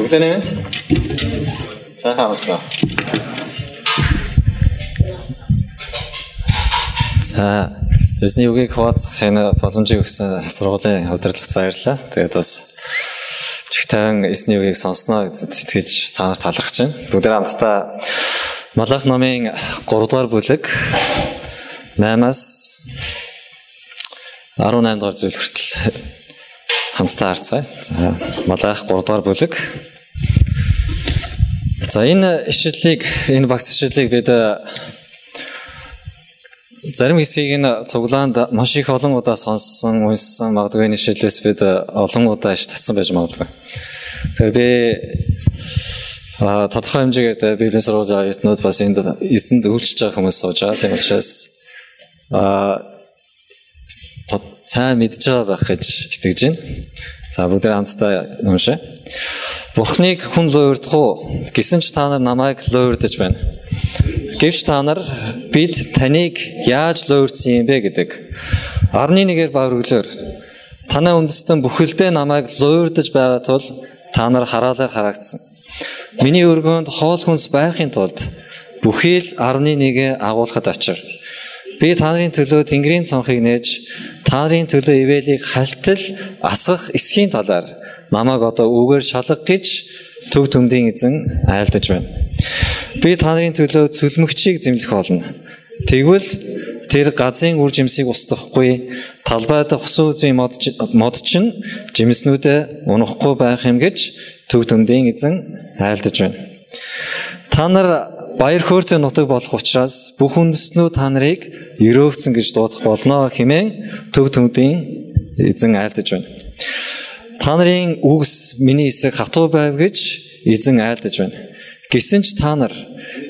Өглөөний мэнд. Сайхан амслаа. За, эзний үгийг хуваалцах энэ боломжийг өгсөн сургуулийн удирдлагт баярлалаа. Тэгээд бас чигтайван эзний үгийг сонсноо итгэж та нарт талархаж байна. Бүгдээ хамтдаа Малах номын 3 дугаар бүлэг 8-аас 18 дугаар зүйл хүртэл хамтдаа харцгаая. За, Малах 3 дугаар бүлэг. За, энэ багц ишлэлийг бид зарим хэсгийг нь цуглаанд маш их олон удаа сонссон, уншсан, магадгүй энэ ишлэлээс бид олон удаа татсан байж магадгүй. Тэгэхээр би тодорхой хэмжээгээр Библийн сургуулийн оюутнууд бас эзэнд үйлчлж байгаа хүмүүс сууж байгаа. Тийм учраас сайн мэдж байгаа байх гэж итгэж байна. За, бүгдээ хамтдаа уншъя. Бурхныг хүн луурдах уу? Гэсэн ч та нар намайг луурдаж байна. Гэвч та нар бид таныг яаж луурдсан юм бэ гэдэг. 11-ээр баврглоор танай үндэстэн бүхэлдээ намайг луурдаж байгаа тул та нар хараалаар харагдсан. Миний өргөнд хоол хүнс байхын тулд бүхий л 11-гээ агуулхад очир. Би та нарын төлөө Тэнгэрийн цонхыг нээж, та нарын төлөө ивэлийг халтал асгах эсхийн талаар намайг одоо үгээр шалгах гэж төв төмдийн эзэн айлдаж байна. Би та нарын төлөө цөлмөгчийг зэмлэх болно. Тэгвэл тэр газрын үр жимсийг устгахгүй, талбайд усан үзмийн мод чинь жимснүүдээ унахгүй байх юм гэж төв төмдийн эзэн айлдаж байна. Та нар баяр хөөртэй нутаг болох учраас бүх үндэстнүүд та нарыг өрөөгцөн гэж дуудах болно хэмээн төв төмдийн эзэн айлдаж байна. Та нарын үгс миний эсрэг хатуу байв гэж эзэн айлдаж байна. Гэсэн ч та нар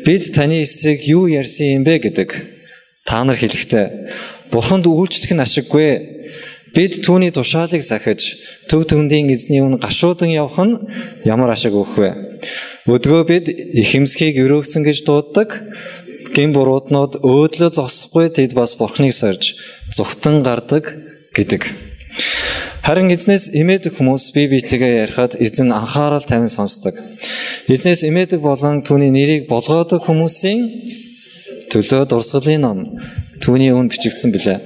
бид таны эсрэг юу ярьсан юм бэ гэдэг. Та нар хэлэхдээ Бурханд үйлчлэх нь ашиггүй. Бид түүний тушаалыг сахиж төв төмдийн эзний өмнө гашуудан явах нь ямар ашиг өгөх вэ? Өдгөө бид ихэмсхийг өрөөгцөн гэж дууддаг. Гин бурууднууд өөдлөө зогсохгүй тэд бас Бурхныг сорж зүхтэн гардаг гэдэг. Харин эзнээс имээдэг хүмүүс бие биетэйгээ ярихад эзэн анхаарал тавин сонсдог. Эзнээс имээдэг болон түүний нэрийг болгоодог хүмүүсийн төлөө дурсгалын ном түүний өмнө бичигдсэн билээ.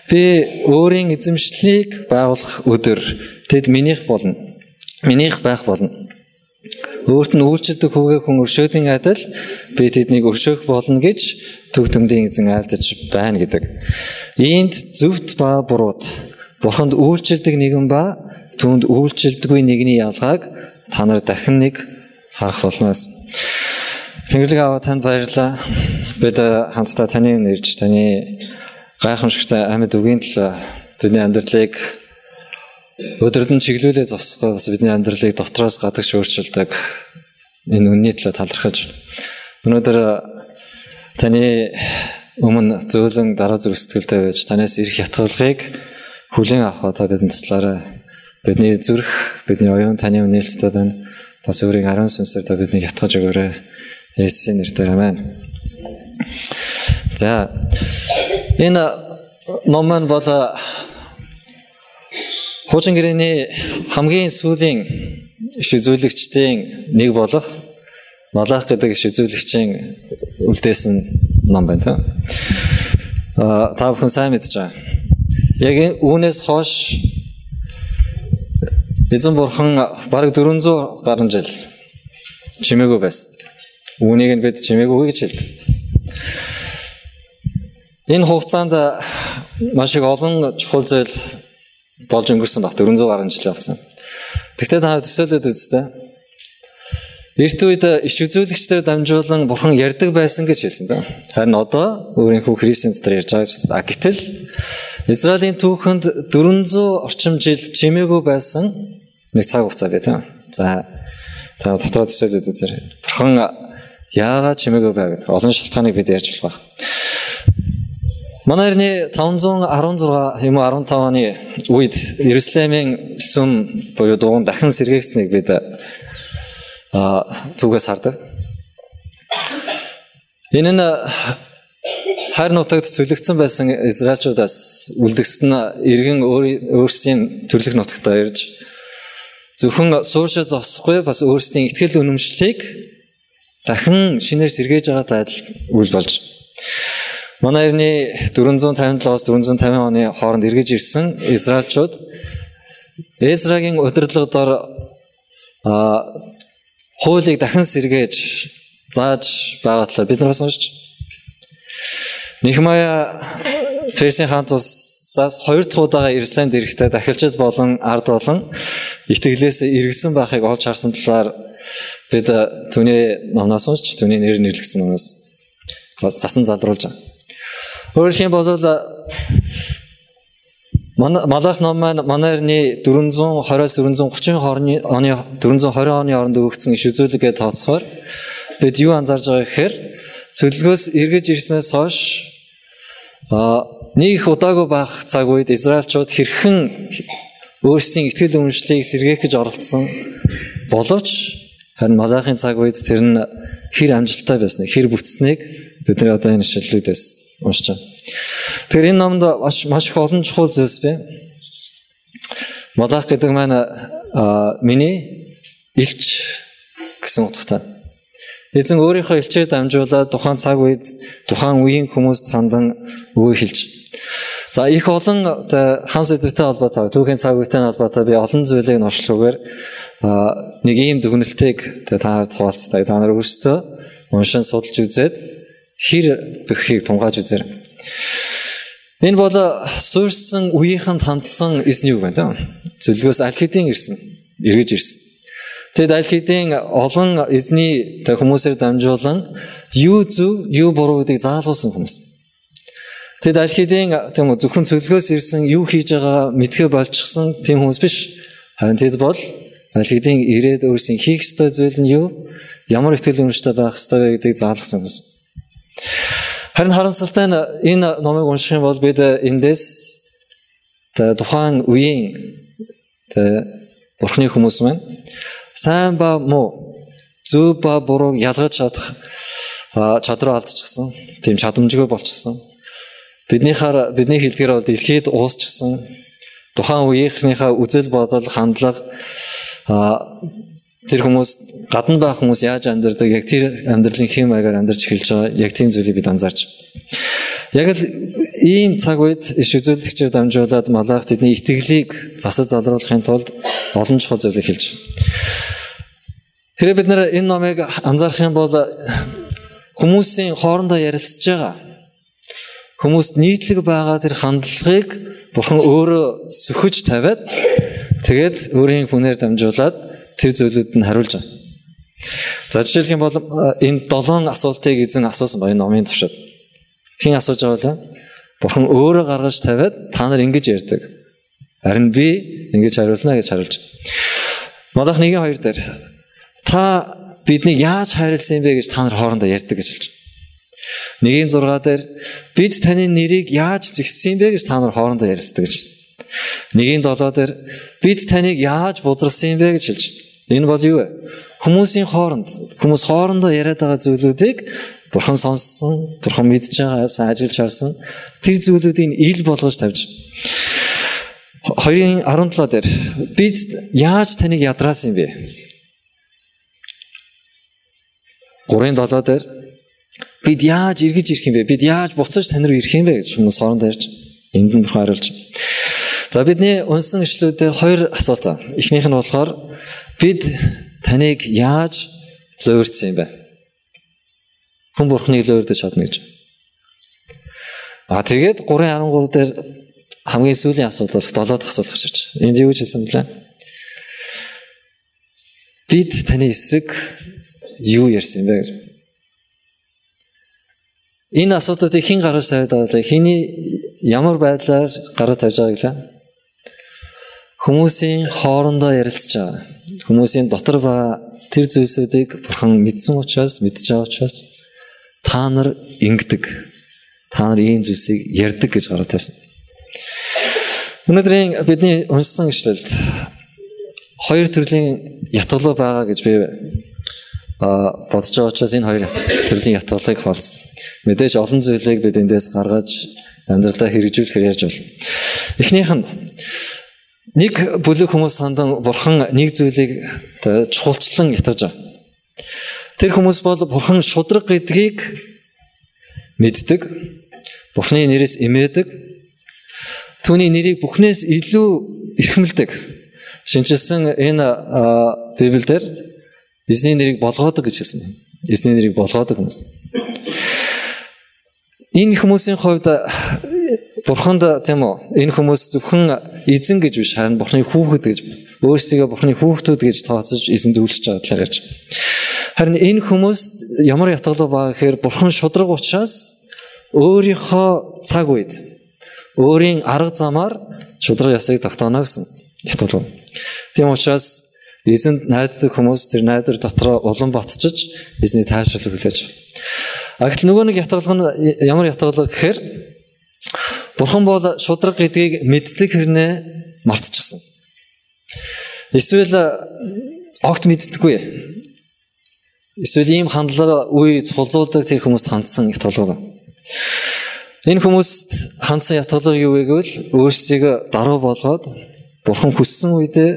Би өөрийн эзэмшлийг байгуулах өдөр тэд минийх байх болно. Өөрт нь үйлчлдэг хүүгээ хүн өршөөдийн адил би тэднийг өршөөх болно гэж төв төмдийн эзэн айлдаж байна гэдэг. Иймд зөвхт ба бурууд Бурханд үйлчлдэг нэгэн ба түүнд үйлчлдэггүй нэгний ялгааг та нар дахин нэг харах болноос. Тэнгэрлэг аваа танд баярлалаа. Бид хамтдаа таны өмнө ирж таны гайхамшигтай амьд үгийн төлөө бидний амьдралыг өдөрдөн чиглүүлээ зогсгоо бас бидний амьдралыг дотроос гадагш өөрчилдөг энэ үнний төлөө талархаж өнөөдөр таны өмнө зөөлөн дараа зүрх сэтгэлтэй байж танаас ирэх ятгалыг хүлээн авах та бидэнд туслаарай. Бидний зүрх, бидний оюун таны үнэлэлттэй байна. Бас өөрийн ариун сүнсээр та биднийг ятгаж өгөөрэй. Есүсийн нэрээр амен. За, энэ ном нь бол хуучин гэрээний хамгийн сүүлийн иш үзүүлэгчдийн нэг болох Малах гэдэг иш үзүүлэгчийн үлдээсэн ном байна. Та бүхэн сайн мэдж байгаа. Яг үүнээс хойш эзэн бурхан бараг 400 гаруй жил чимээгүй байсан. Үүнийг нь бид чимээгүй гэж хэлдэг. Энэ хугацаанд маш их олон чухал зүйл болж өнгөрсөн баг 400 гаруй жилийн хугацаанд. Тэгвэл та төсөөлөд үзтээ. Эрт үед иш үзүүлэгчдээр дамжуулан бурхан ярьдаг байсан гэж хэлсэн. Харин одоо өөрийнхөө Христийн дотор ярьж байгаа гэсэн. Гэтэл Израилийн түүхэнд 400 орчим жил чимээгүй байсан нэг цаг хугацаа байт. За, та дотроо төсөөлөд үзээрэй. Бурхан яагаад чимээгүй байв гэдэг олон шалтгааныг бид ярьж болох. Манай эртний 516 юм уу 15 оны үед Иерусалимын сүм буюу дугуун дахин сэргээгдсэнийг бид түүгээс хардаг. Энэ нь хайр нутагт цөлөгдсөн байсан израильчуудаас үлдгэсэн иргэн өөрсдийн төрлөх нутагтаа ирж зөвхөн сууршаа зогсохгүй бас өөрсдийн итгэл үнэмшлийг дахин шинээр сэргээж байгаатай адил үйл болж. Манай эртний 457-аас 450 оны хооронд эргэж ирсэн Израильчууд Эзрагийн удирдлагаар хуулийг дахин сэргээж зааж байгаатлаа бид нар бас уншиж. Нехмая Персийн хаан тусаас 2 дахь удаага Иерусалимд ирэхдээ дахилчид болон ард болон итгэлээсээ эргэсэн байхыг олж харсан талаар бид түүний номноос уншиж түүний нэр нэрлэгдсэн номоос засан залруулж байгаа. Өөрөөр хэлбэл Малах ном маань манайрны 420-аас 430 оны 420 оны хооронд өгөгдсөн иш үзүүлэлгээ тооцохоор бид юу анзаарж байгаа гэхээр цөлгөөс эргэж ирснээс хойш нэг удаагүй байх цаг үед Израильчууд хэрхэн өөрсдийн итгэл үнэмшлийг сэргээх гэж оролдсон боловч харин Малахын цаг үед тэр нь хэр амжилттай байсан, хэр бүтснийг бидний одоо энэ ишлэлүүдээс уншиж байгаа. Тэгэхээр энэ номд маш их олон чухал зүйлс бай. Малах гэдэг маань миний илч гэсэн утгатай. Эзэн өөрийнхөө илчээр дамжуулаад тухайн цаг үед тухайн үеийн хүмүүст хандан үг хэлж. За их олон хаан сэдвтэй холбоотой, түүхийн цаг үетэй холбоотой би олон зүйлийг нуршлахгүйгээр нэг ийм дүгнэлтийг та нарт хуваалцдаг. Та нар өөрсдөө уншин судалж үзээд хэр төгхийг тунгааж үзээрэй. Энэ бол суурьсан үеийнхэнд хандсан эзний үг байна. Зөвлгөөс аль хэдийн эргэж ирсэн. Тэгэд аль хэдийн олон эзний хүмүүсээр дамжуулан юу зөв, юу буруу гэдгийг заалгуулсан хүмүүс. Тэгэд аль хэдийн тийм зөвхөн зөвлгөөс ирсэн юу хийж байгаа мэдхээ болчихсон тийм хүмүүс биш. Харин тэд бол аль хэдийн ирээд өөрсдийн хийх ёстой зүйл нь юу, ямар итгэл үнэмштэй байх ёстой вэ гэдгийг заалгасан хүмүүс. Харин харамсалтай нь энэ номыг унших юм бол бид эндээс тухайн үеийн Бурхны хүмүүс маань сайн ба муу, зөв ба буруу ялгаж чадах чадвар алдчихсан, тийм чадамжгүй болчихсон. Бидний хэлдгээр бол дэлхийд уусчихсан. Тухайн үеийнхнийхээ үзэл бодол, хандлага тэр хүмүүс гадна байх хүмүүс яаж амьдардаг, яг тэр амьдралын хэм маягаар амьдарч эхэлж байгаа, яг тийм зүйлийг бид анзаарч. Яг л ийм цаг үед иш үзүүлэгчээр дамжуулаад Малах тэдний итгэлийг засаж залруулахын тулд олон чухал зүйлийг хэлж. Тэгэхээр бид нэр энэ номыг анзаарах юм бол хүмүүсийн хоорондоо ярилцж байгаа. Хүмүүст нийтлэг байгаа тэр хандлагыг Бурхан өөрөө сөхөж тавиад тэгээд өөрийн хүнээр дамжуулаад тэр зүйлүүд нь хариулж байгаа. За жишээлх юм бол энэ 7 асуултыг эзэн асуусан ба энэ номын туршид. Хэн асууж байгаа вэ? Бурхан өөрөө гаргаж тавиад та нар ингэж ярьдаг. Харин би ингэж хариулна гэж хариулж. Малах 1:2 дээр та биднийг яаж хайрлсан бэ гэж та нар хоорондоо ярьдаг гэж хэлж. 1:6 дээр бид таны нэрийг яаж зэгссэн бэ гэж та нар хоорондоо ярьцдаг гэж. 1:7 дээр бид таныг яаж бодролсон бэ гэж хэлж. Энэ бол юу вэ? Хүмүүс хоорондоо яриад байгаа зүйлүүдийг Бурхан сонссон, Бурхан мэдж байгаа, сайн ажиллаж харсан тэр зүйлүүдийг ил болгож тавьж. 2:17 дээр бид яаж таныг ядраасан бэ? 3:7 дээр бид яаж эргэж ирэх юм бэ? Бид яаж буцаж тань руу ирэх юм бэ гэж хүмүүс хоорондоо ярьж. Энд нь Бурхан хариулж. За бидний унсан ишлүүдээр 2 асуулт. Эхнийх нь болохоор бид таныг яаж луурдсан юм бэ? Хүн Бурханыг луурдаж чадна гэж. Тэгээд 3:13 дээр хамгийн сүүлийн асуулт бол 7 дахь асуулт гарч ирж. Энд юу гэж хэлсэн бэ? Бид таны эсрэг юу ярьсан юм бэ гэж. Энэ асуудлуудыг хэн гаргаж тавьад байгаа вэ? Хэний ямар байдлаар гаргаж тавьж байгааг лээ? Хүмүүсийн хоорондоо ярилцж байгаа. Хүмүүсийн дотор байгаа тэр зүйлсүүдийг Бурхан мэдсэн учраас, мэдж байгаа учраас та нар ингэдэг. Та нар ийм зүйлсийг ярьдаг гэж гаргаж тавьсан. Өнөөдрийн бидний уншсан ишлэлд 2 төрлийн ятгалуу байгаа гэж би бодож байгаа учраас энэ 2 төрлийн ятгалыг хуваалцсан. Мэдээж олон зүйлийг бид эндээс гаргаж амьдралдаа хэрэгжүүлэхээр ярьж байна. Эхнийх нь Нэг бүлэг хүмүүс хандан бурхан нэг зүйлийг чухалчлан ятгаж байгаа. Тэр хүмүүс бол бурхан шудраг гэдгийг мэддэг. Бурханы нэрээс эмээдэг. Түүний нэрийг бүхнээс илүү эрхэмлдэг. Шинжилсэн энэ Библиэлд эзний нэрийг болгоодог гэж хэлсэн байна. Эзний нэрийг болгоодог хүмүүс. Энэ хүмүүсийн хувьд бурханд тийм үү? Энэ хүмүүс зөвхөн эзэн гэж биш, харин бурханы хүүхэд гэж өөрсдөө бурханы хүүхдүүд гэж тооцож эзэнд үйлчж байгаа талаар ярьж. Харин энэ хүмүүс ямар ятгалаа байгаа гэхээр бурхан шудраг учраас өөрийнхөө цаг үед өөрийн арга замаар шудраг ёсыг тогтооно гэсэн ятгал. Тийм учраас эзэнд найддаг хүмүүс тэр найдар дотроо улам батчиж эзний тайвшруулыг хүлээж. Гэтэл нөгөө нэг ятгал нь ямар ятгал гэхээр бурхан бол шудраг гэдгийг мэддэг хэрнээ мартчихсан. Эсвэл огт мэддэггүй. Эсвэл ийм хандлага үе цулзуулдаг тэр хүмүүст хандсан ятгал байна. Энэ хүмүүст хандсан ятгал юу вэ гэвэл өөрсдийгөө даруй болгоод бурхан хүссэн үедээ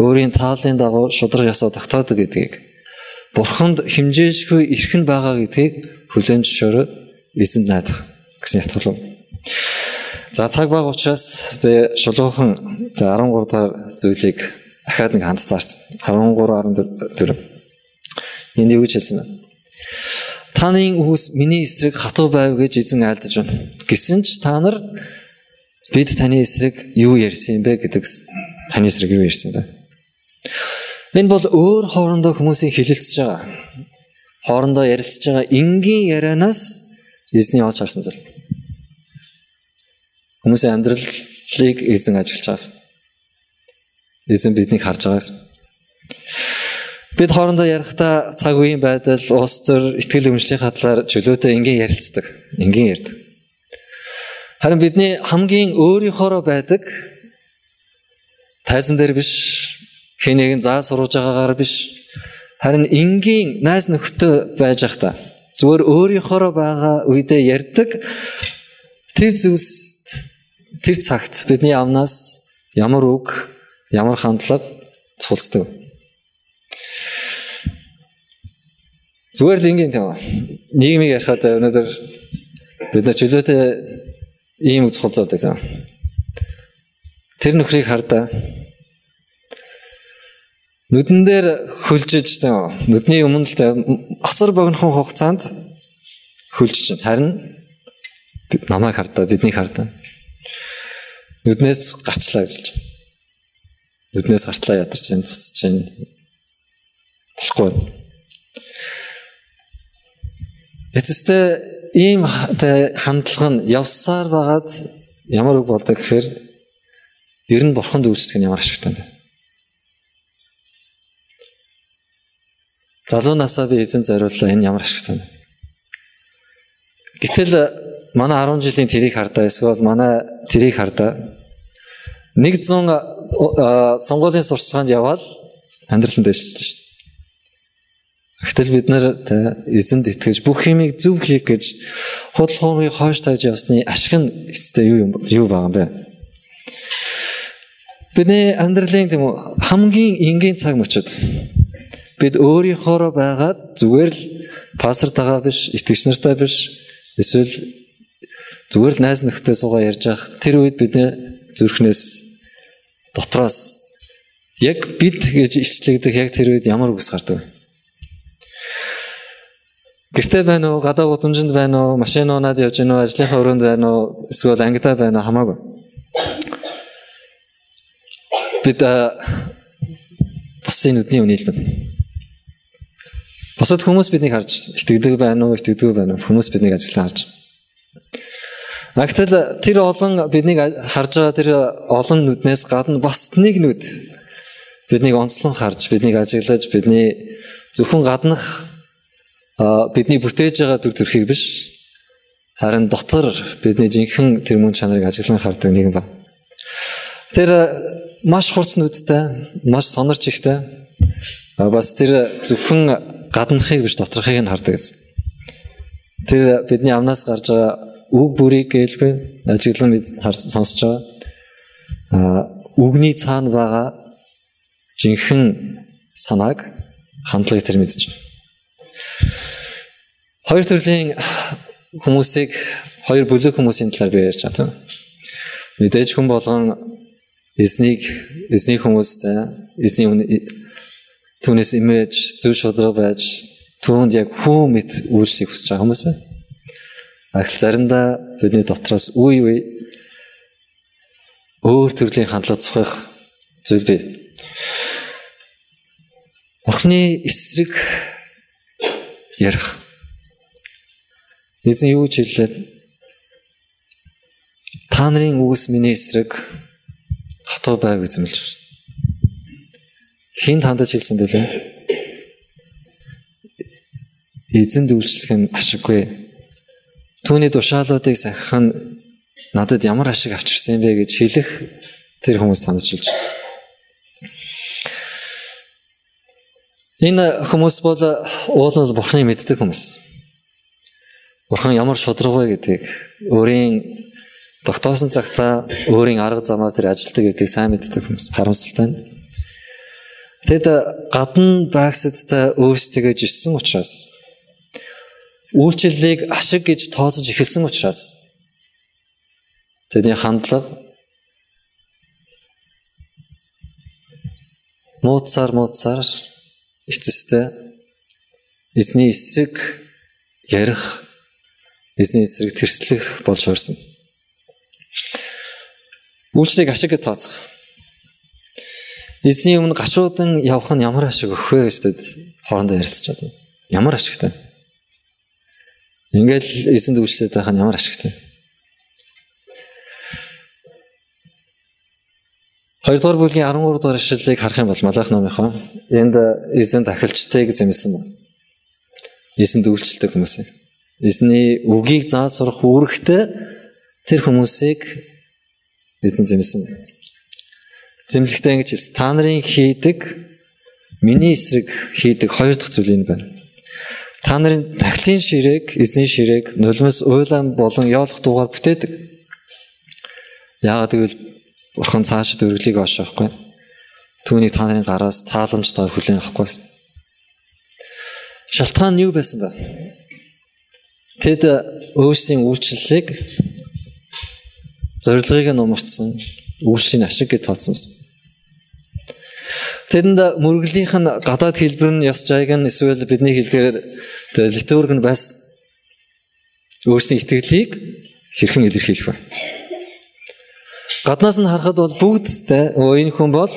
өөрийн тааллын дагуу шудраг ёсоо тогтоодог гэдгийг, бурханд хэмжээшгүй эрх нь байгаа гэдгийг хүлээн зөвшөөрөөд эзэнд найдах гэсэн ятгал. За цаг бага учраас би шулуухан 13 дахь зүйлийг ахаад нэг ханд таарсан. 13-14. Энд юу гэж хэлсэн бэ? Таны үс миний эсрэг хатуу байв гэж эзэн айлдаж байна. Гэсэн ч та нар бид таны эсрэг юу ярьсан юм бэ гэдэг. Таны эсрэг юу ярьсан бэ? Энэ бол өөр хоорондоо хүмүүсийн хилэлцэж байгаа. Хоорондоо ярилцж байгаа энгийн ярианаас эзний олж харсан зүйл. Хүмүүсийн амьдралыг эзэн ажиллаж байгаас. Эзэн биднийг харж байгаас. Бид хоорондоо ярихдаа цаг үеийн байдал, улс төр, итгэл үнэмшлийн хадлаар чөлөөтэй энгийн ярилцдаг, энгийн ярьдаг. Харин бидний хамгийн өөрийнхоороо байдаг тайзан дээр биш, хэн нэгэн заа сурж байгаагаар биш, харин энгийн найз нөхдөд байж байхдаа зүгээр өөрийнхоороо байгаа үедээ ярьдаг тэр зүйлс тэр цагт бидний амнаас ямар үг, ямар хандлага цулцдаг. Зүгээр л ингийн тийм нийгмийг ярихад өнөөдөр бид нар чөлөөтэй ийм үг цулцуулдаг тийм. Тэр нөхрийг хардаа нүдэн дээр хөлжиж тийм нүдний өмнө л асар богинохон хугацаанд хөлжиж байна. Харин намайг хардаа, биднийг хардаа. Нүднээс гарчлаа гэж. Нүднээс гартлаа ядарч байна, цуцж байна. Болохгүй. Эцэстээ ийм хандлага нь явсаар байгаад ямар үг болдог гэхээр ер нь бурханд үйлчлэх нь ямар ашигтай юм бэ? Залуу насаа би эзэн зориуллаа, энэ ямар ашигтай юм бэ? Гэтэл манай 10 жилийн тэрийг хардаа, эсвэл манай тэрийг хардаа 100 сонгуулийн сурчлаганд яваад амьдралд дэвшилсэн шүү дээ. Гэтэл бид нар эзэнд итгэж бүх юмыг зөв хийх гэж худал хуурмыг хойш тавьж явсны ашиг нь эцэстээ юу байгаа юм бэ? Бидний амьдралын тийм хамгийн энгийн цаг мөчид бид өөрийнхоороо байгаад зүгээр л пастортайгаа биш, итгэгч нартай биш, эсвэл зүгээр л найз нөхдөд суугаа ярьж явах тэр үед бидний зүрхнээс дотроос яг бид гэж ичлэгдэх яг тэр үед ямар үгс гардаг вэ? Гэртээ байна уу, гадаа гудамжинд байна уу, машин унаад явж гэнэ үү, ажлынхаа өрөөнд байна уу, эсвэл ангидаа байна уу, хамаагүй. Бид бусдын нүдний үнэл байна. Бусад хүмүүс биднийг харж, итгэдэг байна уу, итгэдэггүй байна уу, хүмүүс биднийг ажиглан харж. Гэтэл тэр олон биднийг харж байгаа тэр олон нүднээс гадна бас нэг нүд биднийг онцлон харж, биднийг ажиглаж, бидний зөвхөн гаднах бидний бүтээж байгаа төр төрхийг биш, харин дотор бидний жинхэнэ тэр мөн чанарыг ажиглан хардаг нэгэн ба. Тэр маш хурц нүдтэй, маш сонорч ихтэй. Бас тэр зөвхөн гаднахыг биш, доторхыг нь хардаг гэсэн. Тэр бидний амнаас гарч байгаа үг бүрийг гэлгүй ажиглан бид сонсож байгаа. үгний цаана байгаа жинхэнэ санааг хандлагыг тэр мэдж байна. Хоёр төрлийн хүмүүсийг хоёр бүлэг хүмүүсийн талаар би ярьж байгаа. Мэдээж хүн болгон эзний хүмүүстэй түүнээс имэж зөв шударга байж түүнд яг хүн мэт үйлчлэхийг хүсэж байгаа хүмүүс байна. Агт заримдаа бидний дотроос үе өөр төрлийн хандлага цохих зүйл бий. Бурхны эсрэг ярих. Эзэн юу гэж хэллээ? Та нарын үгс миний эсрэг хатуу байг гэж зэмлэж байна. Хин тандаж хэлсэн бэлээ? Эзэнд үйлчлэх нь ашиггүй. Түүний тушаалуудыг сахих нь надад ямар ашиг авчирсан бэ гэж хэлэх тэр хүмүүс тандаж хэлж байна. Энэ хүмүүс бол уулын Бурхныг мэддэг хүмүүс. Бурхан ямар шударга вэ гэдгийг өөрийн тогтоосон цагтаа өөрийн арга замаар тэр ажилтдаг гэдгийг сайн мэддэг хүмүүс. Харамсалтай нь. Тэд гадна байгсадтай өөрсдөө жишсэн учраас үйлчлэлийг ашиг гэж тооцож эхэлсэн учраас тэдний хандлага мууцаар эцэстэй эзний эсрэг ярих, эзний эсрэг тэрслэх болж хорсон. Үйлчлэлийг ашиг гэж тооцох. Эзний өмнө гашуудан явах нь ямар ашиг өгөх вэ гэж тэд хоорондоо ярилцчихад байна. Ямар ашигтай? Ингээл эзэнд үйлчлээд байх нь ямар ашигтай? Хоёрдугаар бүлгийн 13 дугаар ишлэлийг харах юм бол Малах номынхоо энд эзэн дахилчдыг зэмлсэн байна. Эзэнд үйлчлдэг хүмүүсийг. Эзний үгийг зааж сурах үүрэгтэй тэр хүмүүсийг эзэн зэмлсэн байна. Зэмлэхдээ ингэж хэлсэн. Та нарын хийдэг, миний эсрэг хийдэг хоёр дахь зүйл энэ байна. Та нарын тахилын ширээг, эзний ширээг нулимс уйлан болон яолох дуугаар бүтээдэг. Яагаад гэвэл Бурхан цаашид өргөлийг оошоохгүй. Түүнийг та нарын гараас тааламжтайгаар хүлээн авахгүй. Шалтгаан нь юу байсан бэ? Тэд өөрсдийн үйлчлэлийг зорилгыг нь умарчсан, үйлчлэлийн ашиг гэж тооцсон байсан. Тэдэнд мөргөлийнх нь гадаад хэлбэр нь ёс жайг нь эсвэл бидний хэлдгээр литург нь бас өөрсдийн итгэлийг хэрхэн илэрхийлэх вэ? Гаднаас нь харахад бол бүгдтэй энэ хүн бол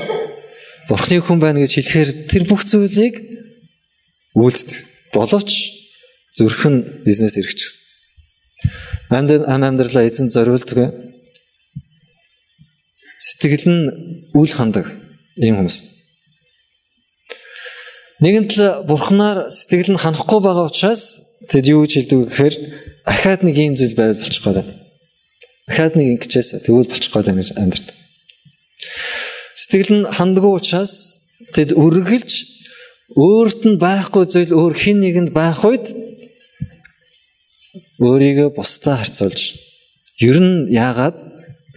Бурхны хүн байна гэж хэлэхээр тэр бүх зүйлийг үйлддэг. Боловч зүрх нь эзнээс эргэчихсэн. Амьдралаа эзэн зориулдаг. Сэтгэл нь үл хандаг ийм хүмүүс. Нэгэн тал Бурхнаар сэтгэл нь ханахгүй байгаа учраас тэд юу гэж хэлдэг гэхээр ахаад нэг ийм зүйл байвал болчих гээд байна. Ахаад нэг ингэчээс тэгвэл болчих гээд байна гэж амьдэрдэг. Сэтгэл нь хандгүй учраас тэд үргэлж өөрт нь байхгүй зүйл өөр хэн нэгэнд байх үед өөрийгөө бусдаа харьцуулж ер нь яагаад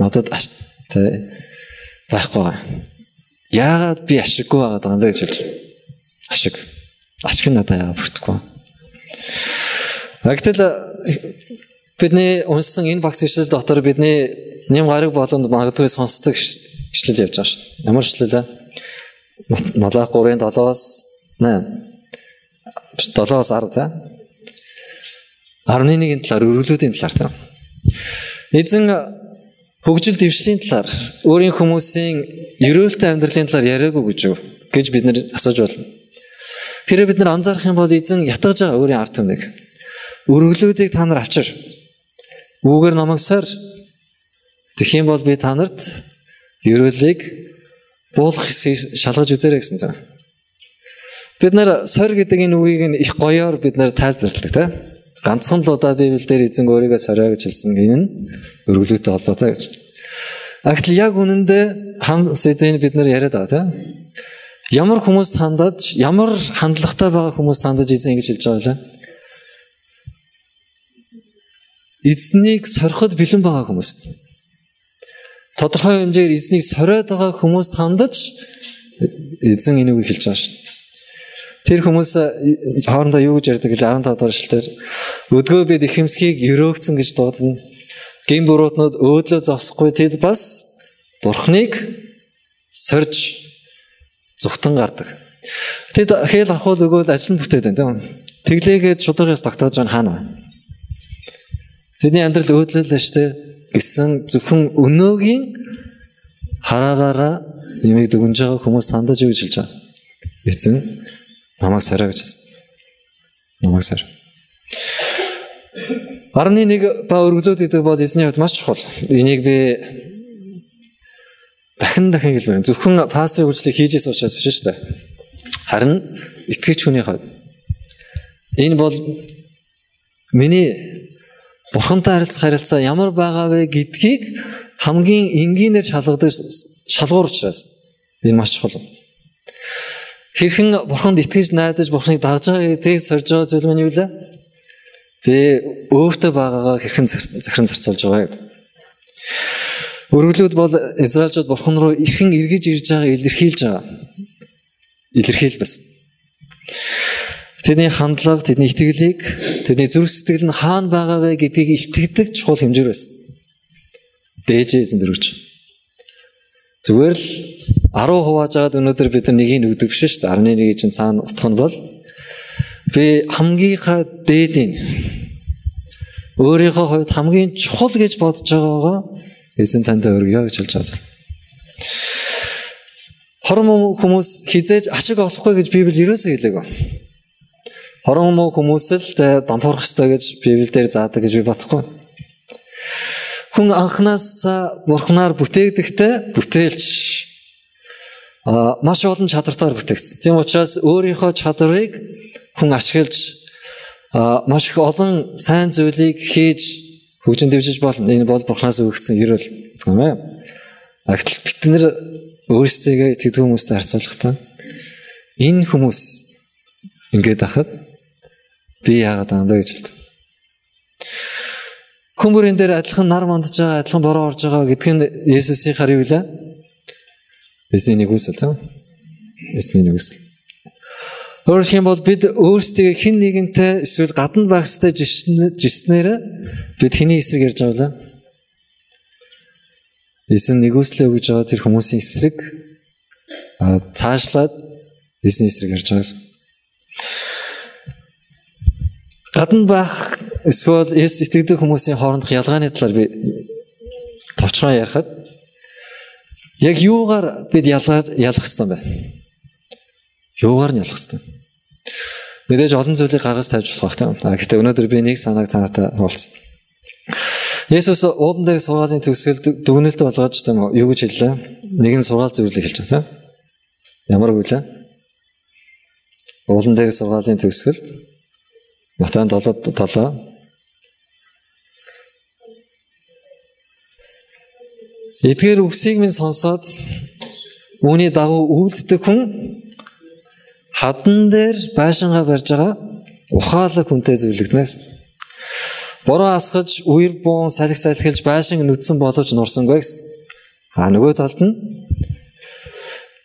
надад байхгүй байгаа. Яагаад би ашиггүй байгаа даа гэж хэлж. Ашиг нь надад яагаад бүрдэхгүй. Тэгтэл бидний уншсан энэ багц ишлэл дотор бидний нэм гараг болонд магадгүй сонсдог ишлэл явж байгаа шүү. Ямар ишлэл вэ? Малах 3:7-аас 7-аас 10 та. 11-ийн талаар өргөлүүдийн талаар та. Эзэн хөгжил дэвшлийн талаар өөрийн хүмүүсийн ерөөлтэй амьдралын талаар яриаггүй гэж бид нар асууж болно. Хэрэг бид нар анзаарах юм бол эзэн ятгаж байгаа өөрийн ард түмнийг. Өргөлүүдийг та нар авчир. Үүгээр намайг сорь. Тэгэх юм бол би та нарт ерөөлийг буулгах хэсгийг шалгаж үзээрэй гэсэн юм. Бид нар сорь гэдэг энэ үгийг их гоёор бид нар тайлбарладаг тийм. Ганцхан л удаа Библиэл дээр эзэн өөрийгөө сорьё гэж хэлсэн. Энэ нь өргөлөөтэй холбоотой гэж. Агтл яг үнэндээ хам сэдвийг бид нар яриад байгаа тийм. Ямар хүмүүс хандаж, ямар хандлагатай байгаа хүмүүс хандаж эзэн ингэж хэлж байгаа вэ? Эзнийг сориход бэлэн байгаа хүмүүс. тодорхой хэмжээгээр эзнийг сориод байгаа хүмүүст хандаж эзэн энийг хэлж байгаа шин. Тэр хүмүүс хоорондоо юу гэж ярьдаг вэ? 15 дугаар эшлэлээр өдгөө бид ихэмсхийг өрөөгцөн гэж дуудана. Гин буруутнууд өөдлөө зогсохгүй тэд бас Бурхныг сорж зүхтэн гардаг. Тэд хэл ахуул өгөөл ажил нь бүтээд байна. Тэглээгээд шударгаас тогтоож байгаа хаана вэ? Тэдний амьдрал өөдлөлөө штэ гэсэн зөвхөн өнөөгийн хараагаараа юмыг дүгнж байгаа хүмүүс хандаж юу гэж хэлж байгаа? Эзэн намайг сороо гэж хэлсэн. Намайг сороо. 11 ба өргөлөөд идэг бол эзний хувьд маш чухал. Энийг би дахин хэлмээр зөвхөн пасторын үйлчлэг хийжээс учраас биш шүү дээ. Харин итгэгч хүний хувьд энэ бол миний Бурхантай харилцах харилцаа ямар байгаа вэ гэдгийг хамгийн энгийнээр шалгадаг шалгуур учраас энэ маш чухал. Хэрхэн Бурханд итгэж найдаж Бурханыг дагж байгаа гэдгийг сорж байгаа зүйл маань юу вэ? Би өөртөө байгаагаа хэрхэн захиран зарцуулж байгаа гэдэг. Өргөлүүд бол Израильчууд Бурхан руу эрхэн эргэж ирж байгаа илэрхийлж байгаа. Илэрхийл бас. Тэдний хандлага, тэдний итгэлийг, тэдний зүрх сэтгэл нь хаана байгаа вэ гэдгийг илтгэдэг чухал хэмжээр байсан. Дээжээ эзэн дөрвч. Зүгээр л 10 хуваажгаад өнөөдөр бид нар нэгийг өгдөг биш шүү дээ. 11-ийг чинь цаана утгах нь бол би хамгийн дээдийн өөрийнхөө хувьд хамгийн чухал гэж бодож байгаагаа эзэн танд өргөё гэж хэлж байгаа. Хором хүмүүс хизээж ашиг олохгүй гэж Библи ерөөсөө хэлээгүй. Хором хүмүүс л дампуурах ёстой гэж Библиэлд заадаг гэж би бодохгүй. Хүн анханаас Бурханаар бүтээгдэхдээ бүтээлч маш олон чадвартаар бүтээгдсэн. Тийм учраас өөрийнхөө чадварыг хүн ашиглаж маш их олон сайн зүйлийг хийж хөгжин дэвжиж болно. Энэ бол Бурханаас өгөгдсөн ерөөл. Амин. Агтл бид нар өөрсдөө тэд хүмүүстэй харьцуулахдаа энэ хүмүүс ингээд ахад би яагаад байгаа юм бэ гэж хэлдэг. Хүмүүрэн дээр адилхан нар мандж байгаа, адилхан бороо орж байгаа гэдг нь Есүсийн хар юу вэ? Эзний нэгүсэл тийм. Эзний нэгүсэл. Өөрөөр хэлбэл бид өөрсдөө хэн нэгэнтэй эсвэл гадна багстай жиснээр бид хэний эсрэг ярьж байгаа вэ? Эзэн нэгүслээ өгж байгаа тэр хүмүүсийн эсрэг цаашлаад эзний эсрэг ярьж байгаа гэсэн. Гадна байх эсвэл Есүс итгэдэг хүмүүсийн хоорондох ялгааны талаар би товчхон ярихад яг юугаар бид ялах ёстой юм бэ? Юугаар нь ялах ёстой? Мэдээж олон зүйлийг гаргаж тавьж болох байх тийм. Гэхдээ өнөөдөр би нэг санааг танаатай хуваалцсан. Есүс уулан дээр сургаалын төгсгөл дүгнэлт болгож тийм юу гэж хэллээ? Нэгэн сургаал зөвлөлийг хэлж байгаа тийм. Ямар үгүлээ? Уулан дээр сургаалын төгсгөл Матай 7:7 эдгээр үгсийг минь сонсоод үүний дагуу үйлддэг хүн хадан дээр байшингаа барьж байгаа ухаалаг хүнтэй зөвлөгднээс бороо асгаж үер буун салхилж байшин нүдсэн боловч нурсангүй гэсэн. Нөгөө талд нь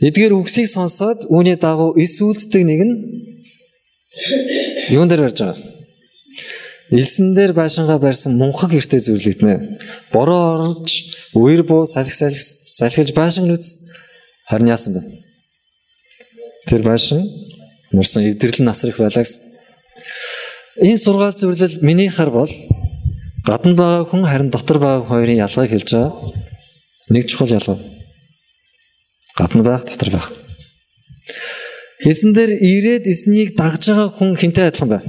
эдгээр үгсийг сонсоод үүний дагуу эс үйлддэг нэг нь юун дээр барьж байгаа? Илсэн дээр байшингаа барьсан мунхаг эртээ зөвлөгднэ. Бороо орж үер буу салхилж байшин нүц харин яасан бэ? Тэр байшин нурсан эвдэрлэн насрах байлаа гэсэн. Энэ сургаал зөвлөл миний хар бол гадна байгаа хүн харин дотор байгаа хоёрын ялгааг хэлж байгаа. Нэг чухал ялгаа. Гадна байх, дотор байх. Эзэн дээр ирээд эзнийг дагж байгаа хүн хинтэй адилхан бай.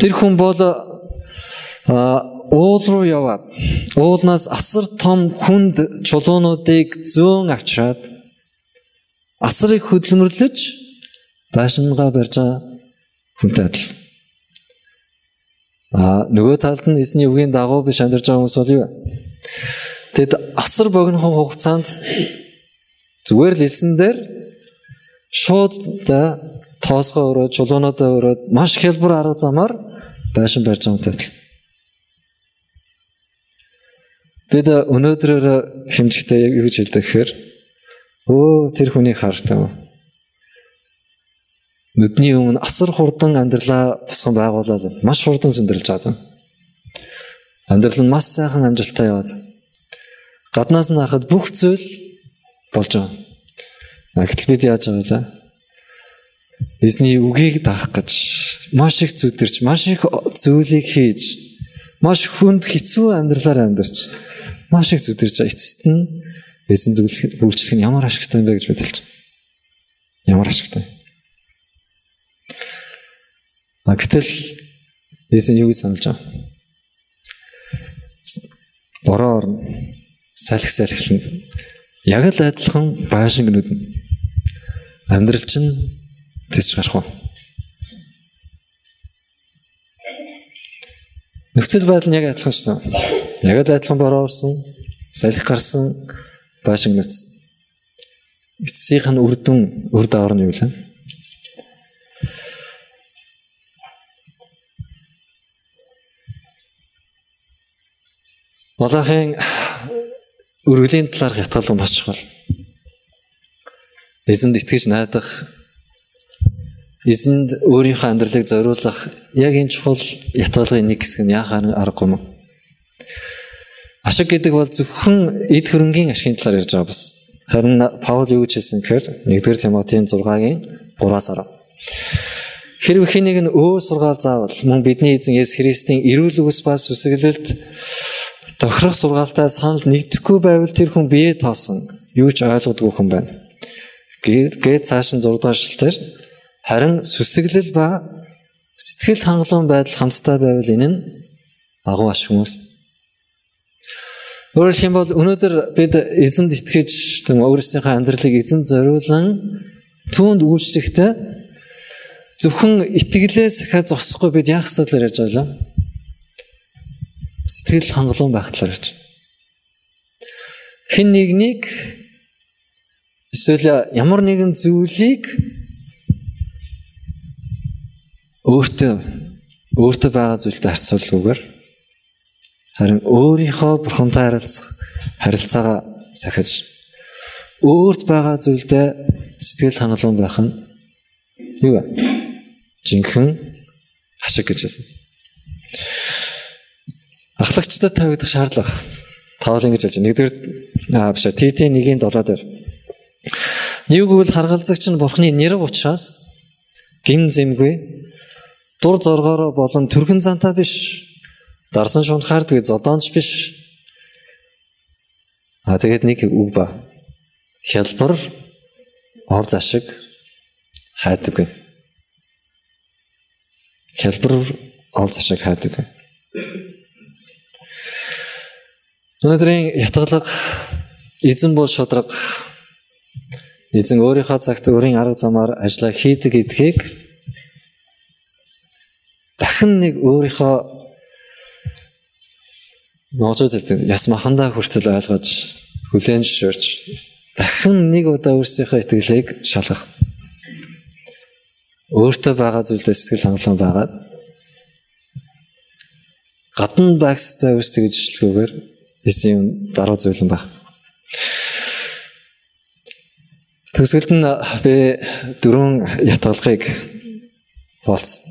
Тэр хүн бол уул руу яваад уулнаас асар том хүнд чулуунуудыг зөөн авчираад асрыг хөдөлмөрлөж байшингаа барьж байгаа хүнтэй адил. Нөгөө талд нь эзний үгийн дагуу биш амьдарч байгаа хүмүүс бол юу вэ? Тэд асар богинохон хугацаанд зүгээр л элсэн дээр шууд тоосгоо өрөөд чулуунуудаа өрөөд маш хялбар арга замаар байшин барьж байгаа хүнтэй адил. бид өнөөдрөөр хэмжихтэй яг юу гэж хэлдэг гэхээр тэр хүнийг хардаг. Нүдний өмнө асар хурдан амьдралаа босгон байгуулаад маш хурдан сүндэрлж байгаа. Амьдрал нь маш сайхан амжилттай яваад. Гаднаас нь харахад бүх зүйл болж байгаа. Гэтэл бид яаж байгаа вэ? Эзний үгийг дагах гэж маш их зүдэрч, маш их зүйлийг хийж, маш хүнд хэцүү амьдралаар амьдарч, маш их зүдэрч эцэст нь эзэн үйлчлэх нь ямар ашигтай юм бэ гэж мэдэлж. Ямар ашигтай. Гэтэл эзэн юу гэж санаж байгаа? Бороо орно. Салхилна. Яг л адилхан байшин нүдэн. Амьдрал чинь тэсч гарах уу? Нөхцөл байдал нь яг адилхан шүү дээ. Яг л адилхан бороо орсон, салхи гарсан байшин нүц. Эцсийнх нь үр дагавар нь юу вэ? Малахын өргөлийн талаар хятгалан бас чухал. Эзэнд итгэж найдах, эзэнд өөрийнхөө амьдралыг зориулах яг энэ чухал хятгалын нэг хэсэг нь яахаар аргагүй юм. Ашиг гэдэг бол зөвхөн эд хөрөнгийн ашигын талаар ярьж байгаа бас. Харин Паул юу гэж хэлсэн гэхээр 1-р Тимотийн 6-гийн 3-аас 10. Хэрвээ хэнийг нь өөр сургаал заавал мөн бидний эзэн Есүс Христийн эрүүл үгс ба сүсгэлэлд тохирох сургаалтай санал нэгдэхгүй байвал тэр хүн бие тоосон юу ч ойлгодгүй хүн байна. Гээд цааш нь 6 дугаар шилтээр харин сүсгэлэл ба сэтгэл хангалуун байдал хамтдаа байвал энэ нь агуу ашиг хүмүүс. Өөрөөр хэлбэл өнөөдөр бид эзэнд итгэж өөрсдийнхөө амьдралыг эзэнд зориулан түүнд үйлчлэхдээ зөвхөн итгэлээс дахиад зогсохгүй бид яах ёстой талаар ярьж байлаа. Сэтгэл хангалуун байх талаар ярьж. Хэн нэгнийг эсвэл ямар нэгэн зүйлийг өөртөө байгаа зүйлтэй харьцуулгүйгээр харин өөрийнхөө бурхантай харилцаагаа сахиж өөрт байгаа зүйлдээ сэтгэл хангалуун байх нь юу вэ? Жинхэнэ ашиг гэж хэлсэн. Ахлагчдад тавигдах шаардлага. Паул ингэж хэлж байна. 1-р Тит 1-ийн 7 дээр. Юу гэвэл харгалзагч нь Бурхны нэрв учраас гим зэмгүй дур зоргоороо болон төрхөн зантаа биш. Дарсан шунхаар тэгээ зодоонч биш. Тэгээд нэг үг ба. Хялбар орз ашиг хайдаггүй. Хялбар орз ашиг хайдаггүй. Өнөөдрийн ятгалаг эзэн бол шударга. Эзэн өөрийнхөө цагт өөрийн арга замаар ажиллаа хийдэг гэдгийг дахин нэг өөрийнхөө нууцуд яс махандаа хүртэл ойлгож хүлээн зөвшөөрч дахин нэг удаа өөрсдийнхөө итгэлийг шалгах. Өөртөө байгаа зүйлдээ сэтгэл хангалуун байгаад гадна багстай өөрсдөө ижилгүүгээр эзэн дараа зүйлэн баг. Төсөлд нь би 4 ятгалгыг хуваалцсан.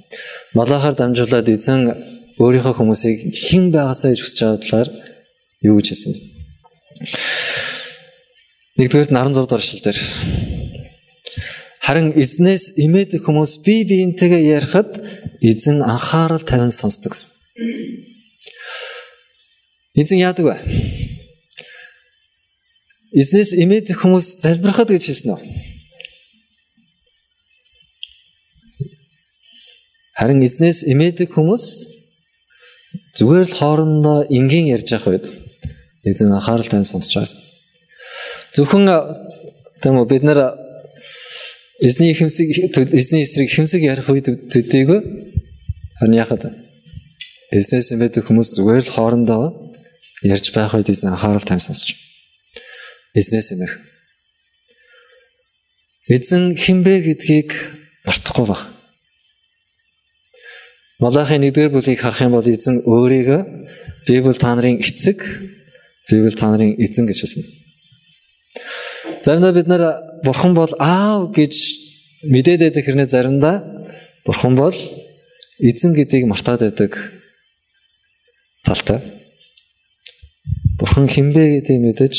Малахаар дамжуулаад эзэн өөрийнхөө хүмүүсийг хэн байгаасаа гэж хүсэж байгаа талаар юу гэж хэлсэн. 1-р 16 дугаар эшлэлдэр харин эзнээс имээдэг хүмүүс бие биентэйгээ ярихад эзэн анхаарал тавин сонсдог гэсэн. Эзэн яадаг вэ? Эзнээс имээдэг хүмүүс залбирахад гэж хэлсэн үү? Харин эзнээс имээдэг хүмүүс зүгээр л хоорондоо энгийн ярьж явах үед эзэн анхаарал тавин сонсож байгаа. Зөвхөн бид нар эзний эсрэг хэмсэг ярих үед төдийгүй харин яхад эзнээс имээдэг хүмүүс зүгээр л хоорондоо ярьж байх үед эзэн анхаарал тавин сонсож. Эзнээс имэх. Эзэн хинбэ гэдгийг мартахгүй баг. Малахи 1-р бүлгийг харах юм бол эзэн өөрийгөө би бол та нарын эцэг, Би бол та нарын эзэн гэж хэлсэн. Заримдаа бид нар бурхан бол аав гэж мэдээд байдаг хэрнээ заримдаа бурхан бол эзэн гэдгийг мартаад байдаг талтай. Бурхан хинбэ гэдгийг мэдэж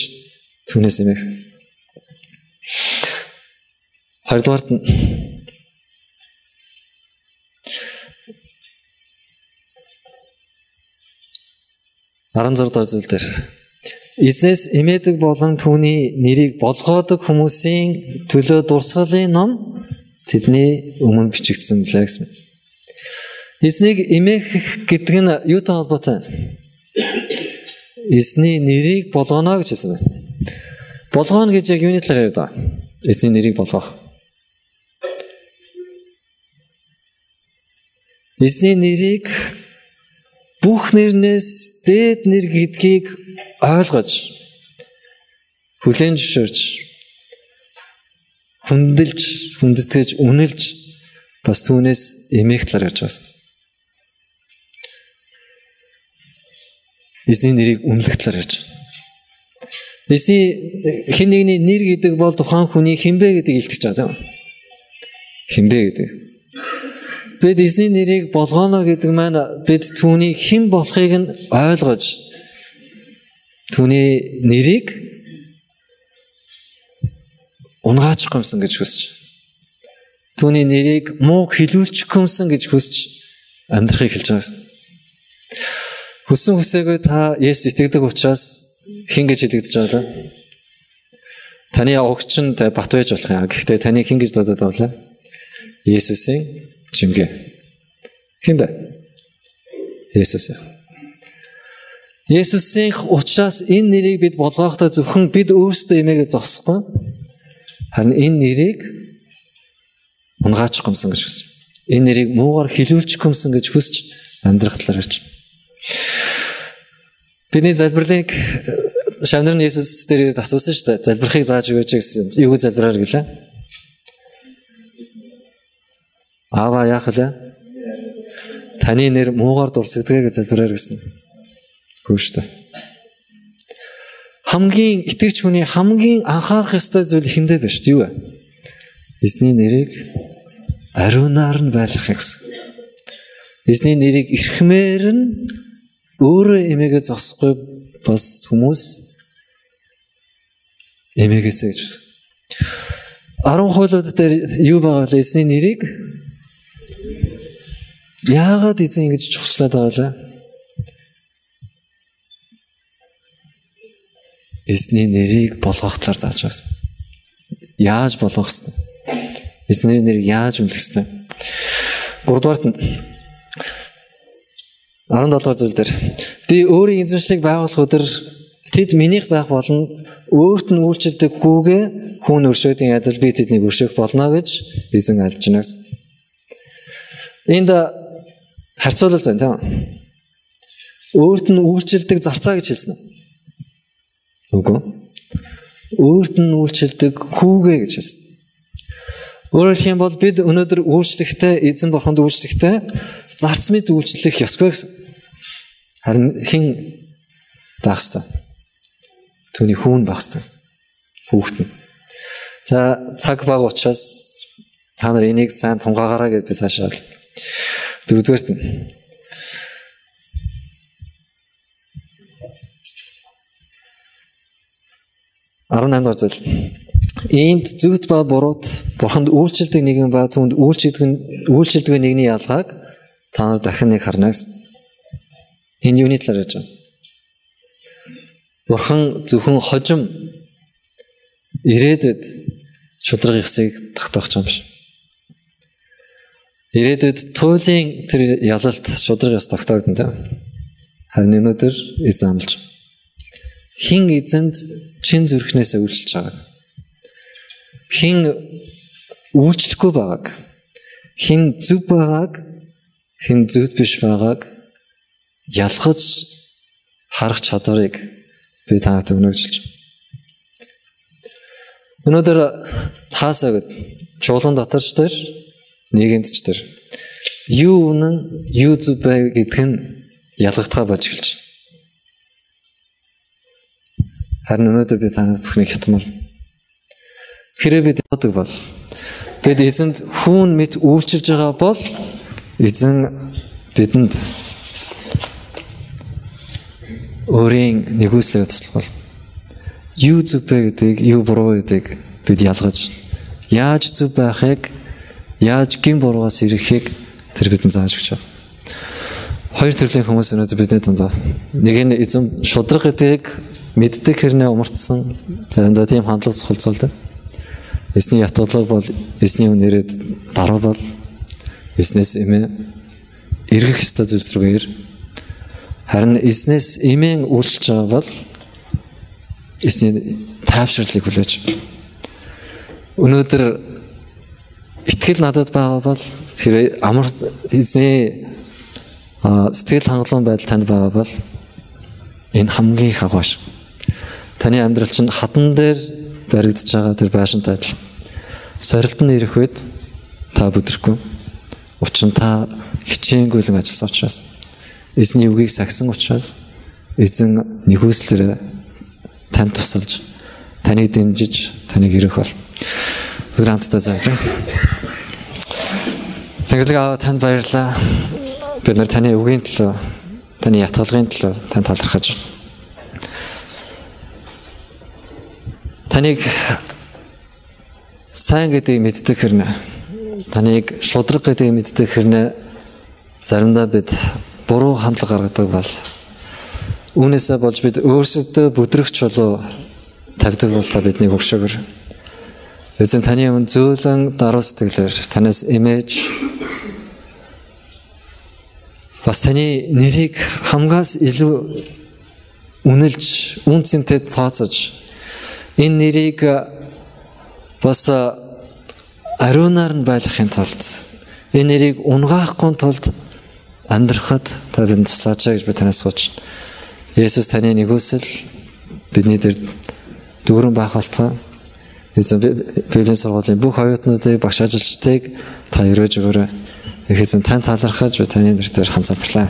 түүнээс эмээх. Хоёрдугаарт нь 16 дахь зүйл дээр эзнээс эмээдэг болон түүний нэрийг болгоодог хүмүүсийн төлөө дурсгалын ном тэдний өмнө бичигдсэн билээ гэсэн. Эзнийг эмээх гэдэг нь юутай холбоотой? Эзний нэрийг болгоно гэж хэлсэн байна. Болгоно гэж яг юуны талаар яриад байгаа? Эзний нэрийг болгох. Эзний нэрийг бүх нэрнээс дээд нэр гэдгийг ойлгож хүлээн зөвшөөрч хүндэтгэж үнэлж бас түүнээс эмээх талаар ярьж байна. Эзний нэрийг үнэлэх талаар ярьж байна. Эзний хэн нэгний нэр гэдэг бол тухайн хүний хинбэ гэдгийг илтгэж байгаа юм. Хинбэ гэдэг. Бид эзний нэрийг болгоно гэдэг маань бид түүний хэн болохыг нь ойлгож түүний нэрийг унгаачих юмсан гэж хүсэж, түүний нэрийг муу хэлүүлчих юмсан гэж хүсэж амьдрахыг хэлж байгаа юм. Хүссэн хүсээгүй та Есүс итгэдэг учраас хэн гэж хэлэгдэж байгаа вэ? Таны огч нь бат байж болох юм. Гэхдээ таны хэн гэж дуудаад байгаа вэ? Есүсийн чимгээ. Хэн бэ? Есүс. Есүсийн учраас энэ нэрийг бид болгохдоо зөвхөн бид өөрсдөө эмээгээ зогсохгүй. Харин энэ нэрийг унгаачих юмсан гэж хүсэж. Энэ нэрийг муугаар хэлүүлчих юмсан гэж хүсэж амьдрах талаар ярьж. Бидний залбирлыг шавнарын Есүс дээр асуусан шүү дээ. Залбирахыг зааж өгөөч гэсэн. Юу гэж залбираар гэлээ? Аава яах вэ? Таны нэр муугаар дурсагдгаа гэж залбираар гэсэн. Хөө шүү дээ. Хамгийн итгэж хүний хамгийн анхаарах ёстой зүйл эхэндээ байна шүү дээ. Юу вэ? Эзний нэрийг ариунаар нь байлгах гэсэн. Эзний нэрийг эрхмээр нь өөрөө эмээгээ зогсохгүй бас хүмүүс эмээгээсэй гэж үсэн. 10 хуйлууд дээр юу байгаа вэ? Эзний нэрийг яагаад эзэн ингэж чухалчлаад байгаа вэ? Эзний нэрийг болгох талаар зааж байна. Яаж болгох вэ? Эзний нэрийг яаж үнэлэх вэ? 3 дугаарт нь 17 дугаар зүйл дээр би өөрийн эзэмшлийг байгуулах өдөр тэд минийх байх болно, өөрт нь үйлчлдэг хүүгээ хүн өршөөдийн адил би тэднийг өршөөх болно гэж эзэн альж байна. Энд харьцуулалт байна тийм үү? Өөрт нь үйлчлдэг зарцаа гэж хэлсэн үү? Үгүй. Өөрт нь үйлчлдэг хүүгээ гэж хэлсэн. Өөрөөр хэлэх юм бол бид өнөөдөр үйлчлэхдээ эзэн бурханд үйлчлэхдээ зарц мэд үйлчлэх ёсгүй гэсэн. Харин хэн байх ёстой? Түүний хүүн байх ёстой. Хүүхэд нь. За цаг бага учраас та нар энийг сайн тунгаагаараа гэж би цаашаа. 4-р нь 18 дугаар зүйл. Иймд зөвхт ба бурууд бурханд үйлчлдэг нэгэн ба түүнд үйлчлдэг нэгний ялгааг та нар дахин нэг харна гэсэн. Энэ юуны талаар ярьж байна? Бурхан зөвхөн хожим ирээдүйд шудраг ёсыг тогтоох юм биш. Ирээдүйд туйлын тэр ялалт шудраг ёс тогтоогдсон. Харин өнөөдөр эзэн амлаж. Хин эзэнд чин зүрхнээсээ үйлчлж байгааг. Хин үйлчлэхгүй байгааг. Хин зүв байгааг, хин зүвд биш байгааг ялгаж харах чадварыг би танад өгнө гэж хэлж байна. Өнөөдөр таасаа гэд чуулган доторч тэр нийгэмдч тэр юу үнэн юу зүв бай гэдг нь ялгагдгаа болж эхэлж байна. Харин өнөөдөр би танад бүхнийг хятмал. Хэрэг бид бодог бол бид эзэнд хүүн мэд үйлчилж байгаа бол эзэн бидэнд өөрийн нэгүслээр туслах бол юу зүв бэ гэдгийг, юу буруу гэдгийг бид ялгаж, яаж зүв байхыг, яаж гин буруугаас ирэхийг тэр бидэнд зааж өгч байна. Хоёр төрлийн хүмүүс өнөөдөр бидний дундаа. Нэг нь эзэн шудраг гэдгийг мэддэг хэрнээ умартсан, заримдаа тийм хандлага цохолцолтой. Эзний ятгалаг бол эзний үнэрэд даруй бол эзнээс эмээ эргэх ёстой зүйлс рүүгээр харин эзнээс эмээн үйлчилж байгаа бол эзний тайвшрлыг хүлээж. Өнөөдөр итгэл надад байгаа бол тэр амар эзний сэтгэл хангалуун байдал танд байгаа бол энэ хамгийн их агууш. Таны амьдрал чинь хатан дээр баригдаж байгаа тэр байшинтай адил. Сорилт нь ирэх үед та бүдрэхгүй. Учир нь та хичээнгүйлэн ажилласан учраас, эзний үгийг сагсан учраас эзэн нэгүслэр танд тусалж, таныг дэмжиж, таныг ирэх бол. Өдөр хамтдаа залбирая. Тэнгэрлэг Аава, танд баярлалаа. Бид нар таны үгийн төлөө, таны ятгалгын төлөө танд талархаж байна. Таныг сайн гэдгийг мэддэг хэрнээ, таныг шудраг гэдгийг мэддэг хэрнээ заримдаа бид буруу хандлага гаргадаг бол үүнээсээ болж бид өөрсдөө бүдрэгч болоо тавьдаг бол та биднийг өгшөөгөр. Эзэн таны өмнө зөөлөн даруй сэтгэлээр танаас эмээж бас таны нэрийг хамгаас илүү үнэлж, үн цэнтэй тооцож энэ нэрийг бас ариунаар нь байлгахын тулд, энэ нэрийг унгаахгүй тулд амьдрахад та бидэнд туслаач гэж би танаас сууж. Есүс таны нэгүсэл бидний дээр дүүрэн байх болтугай. Эзэн Библийн сургуулийн бүх оюутнуудыг, багш ажилчдыг та өрөөж өгөөрэй. Эзэн тань талархаж би таны нэрээр хамт залбирлаа.